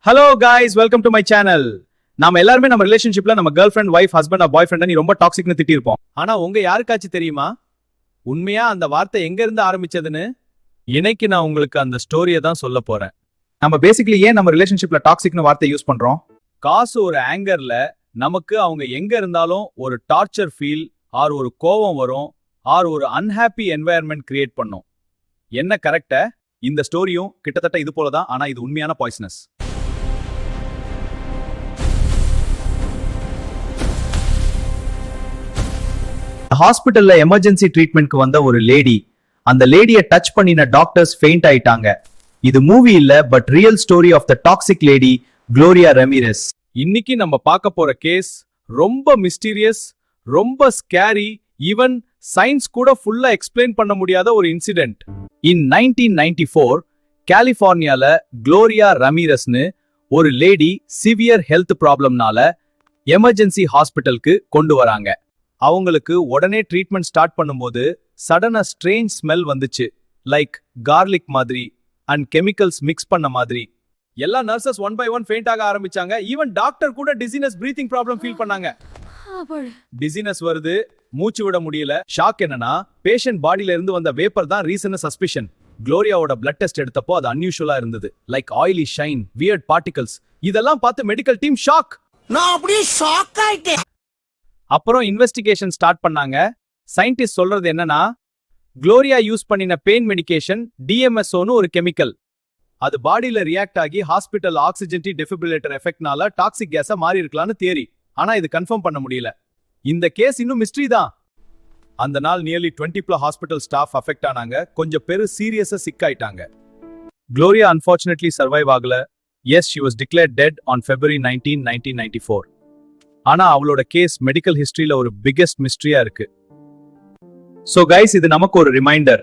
Hello guys, welcome to my channel. நாம எல்லாருமே நம்ம ரிலேஷன்ஷிப்ல நம்ம கேர்ள் ஃப்ரெண்ட், வைஃப், ஹஸ்பண்ட், பாய் ஃப்ரெண்ட் நீ ரொம்ப டாக்ஸிக்னு திட்டிருப்போம். ஆனா உங்க யாருக்காச்சும் தெரியுமா உண்மையா அந்த வார்த்தை எங்க இருந்து ஆரம்பிச்சதுன்னு? இன்னைக்கு நான் உங்களுக்கு அந்த ஸ்டோரியை தான் சொல்ல போறேன். நம்ம பேசிக்கலி ஏன் நம்ம ரிலேஷன்ஷிப்ல டாக்ஸிக்னு வார்த்தை யூஸ் பண்றோம்? காசு ஒரு ஆங்கர்ல நமக்கு அவங்க எங்க இருந்தாலும் ஒரு டார்ச்சர் ஃபீல் ஆர் ஒரு கோபம் வரும் ஆர் ஒரு அன்ஹாப்பி என்வாயர்மெண்ட் கிரியேட் பண்ணும். என்ன கரெக்ட? இந்த ஸ்டோரியும் கிட்டத்தட்ட இது போலதான், ஆனா இது உண்மையான பாய்சனஸ். ஹாஸ்பிட்டல்ல எமர்ஜென்சி ட்ரீட்மெண்ட்க்கு வந்த ஒரு லேடி, அந்த லேடியை டச் பண்ணின டாக்டர்ஸ் ஃபெயிண்ட் ஆயிட்டாங்க. இது மூவி இல்ல, but real story of the toxic lady Gloria Ramirez. இன்னைக்கு நம்ம பார்க்க போற கேஸ் ரொம்ப மிஸ்டீரியஸ், ரொம்ப ஸ்கேரி, ஈவன் சயின்ஸ் கூட ஃபுல்லா எக்ஸ்பிளைன் பண்ண முடியாத ஒரு இன்சிடென்ட். இன் 1994 கலிபோர்னியால குளோரியா ரமீரஸ்னு ஒரு லேடி சிவியர் ஹெல்த் ப்ராப்ளம்னால எமர்ஜென்சி ஹாஸ்பிட்டலுக்கு கொண்டு வராங்க. அவங்களுக்கு உடனே ட்ரீட்மெண்ட் ஸ்டார்ட் பண்ணும்போது சடனா ஸ்ட்ரேஞ்ச் ஸ்மெல் வந்துச்சு, லைக் கார்லிக் மாதிரி அண்ட் கெமிக்கல்ஸ் மிக்ஸ் பண்ண மாதிரி. எல்லா nurses one by one faint ஆக ஆரம்பிச்சாங்க. ஈவன் டாக்டர் கூட டிசினஸ், பிரீத்திங் ப்ராப்ளம் ஃபீல் பண்ணாங்க. டிசினஸ் வருது, மூச்சு விட முடியல. ஷாக் என்னன்னா, பேஷண்ட் பாடியில இருந்து வந்த வேப்பர் தான் ரீசன் சஸ்பிஷன். குளோரியாவோட பிளட் டெஸ்ட் எடுத்தப்போ அது அன்யூஷுவலா இருந்தது, like oily shine, weird particles. இதெல்லாம் பார்த்து மெடிக்கல் டீம் ஷாக். நான் அப்படியே ஷாக் ஆயிட்டேன். அப்புறம் இன்வெஸ்டிகேஷன் ஸ்டார்ட் பண்ணாங்க. சயின்டிஸ்ட் சொல்றது என்னன்னா, குளோரியா யூஸ் பண்ணின பெயின் மெடிகேஷன் டிஎம்எஸ்ஓன்னு ஒரு கெமிக்கல். அது பாடியில ரியாக்ட் ஆகி ஹாஸ்பிட்டல் ஆக்சிஜன் டெஃபிபிரிலேட்டர் எஃபெக்ட்னால டாக்ஸிக் கேஸா மாறி இருக்கலாம்னு தியரி. ஆனா இது கன்ஃபார்ம் பண்ண முடியல. இந்த கேஸ் இன்னும் மிஸ்ட்ரி தான். அந்த நாள் நியர்லி 20+ ஹாஸ்பிட்டல் ஸ்டாஃப் அஃபெக்ட் ஆனாங்க. கொஞ்சம் பேரு சீரியஸா சிக் ஆயிட்டாங்க. குளோரியா அன்பார்ச்சுனேட்லி சர்வைவ் ஆகல. Yes, she was declared dead on February 19, 1994. ஆனா அவளோட கேஸ் மெடிக்கல் ஹிஸ்டரியில ஒரு பிகெஸ்ட் மிஸ்ட்ரியா இருக்கு. சோ கைஸ், இது நமக்கு ஒரு ரிமைண்டர்.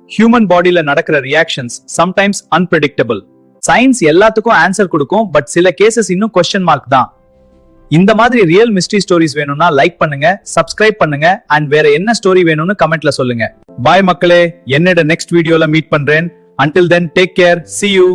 ஹியூமன் பாடியில நடக்கிற ரியாக்ஷன்ஸ் சம்டைம்ஸ் அன்பிரெடிக்டபிள். சயின்ஸ் எல்லாத்துக்கும் ஆன்சர் கொடுக்கும், பட் சில கேசஸ் இன்னும் கொஸ்டின் மார்க் தான். இந்த மாதிரி ரியல் மிஸ்ட்ரி ஸ்டோரிஸ் வேணும்னா லைக் பண்ணுங்க, சப்ஸ்கிரைப் பண்ணுங்க, அண்ட் வேற என்ன ஸ்டோரி வேணும்னு கமெண்ட்ல சொல்லுங்க. பாய் மக்களே, என்னோட நெக்ஸ்ட் வீடியோல மீட் பண்றேன். Until then, take care. See you.